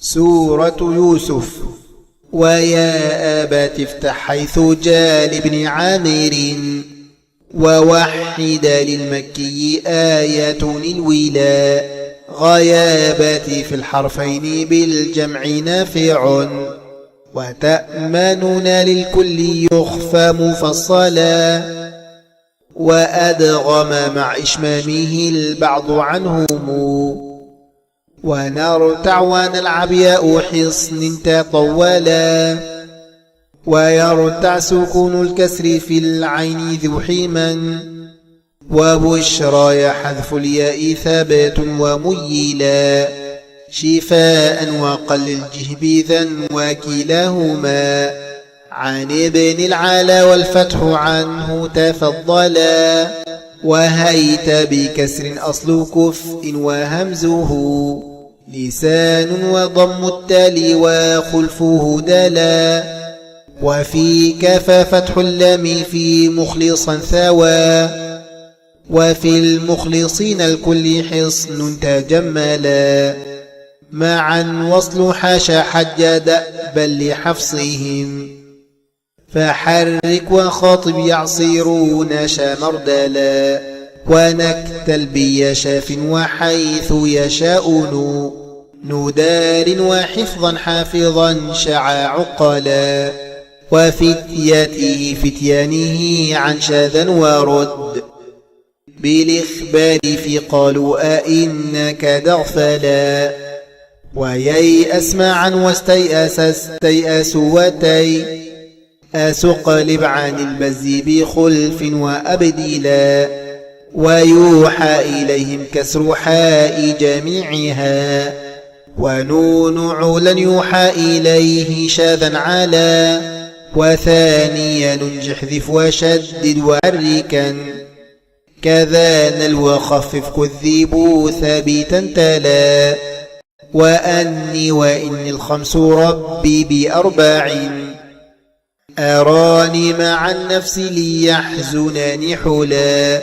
سورة يوسف. ويا أبت افتح حيث جاء لابن عامر ووحد للمكي آية الولاء غيابات في الحرفين بالجمع نافع وتأمنون للكل يخفى مفصلا وأدغم مع إشمامه البعض عنهم ونرتع ونلعب ياء حصن تطولا ويرتع سكون الكسر في العين ذو حما وبشرى حذف الياء ثابت وميلا شفاء وقل الجهب ذا وكلاهما عن ابن العلا والفتح عنه تفضلا وهيت بكسر أصل كفء وهمزه لسان وضم التالي وخلفه دلا وفي كفى فتح اللام في مخلصا ثوى وفي المخلصين الكل حصن تجملا معا وصل حاشا حج بل لحفصهم فحرك وخاطب يعصرون شمردلا ونكتل بيشاف وحيث يشاءون ندار وحفظا حافظا شعا عقلا وفتيته فتيانه عن شاذا ورد بالإخبار في قالوا أئنك دغفلا وييأس معا واستيأس استيأس وتي أسقلب عن البز بخلف وأبدلا ويوحى إليهم كسر حاء جميعها ونون علا يوحى إليه شاذا علا وثانيا احذف وشدد وعركا كذا نل وخفف كذبوا ثابتا تلا وأني وإني الخمس ربي بأربع أراني مع النفس ليحزنني حلا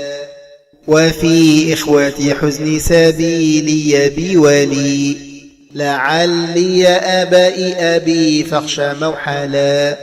وفي إخوتي حزن سبيلي بولي لعلي أبائي أبي فاخشى موحلا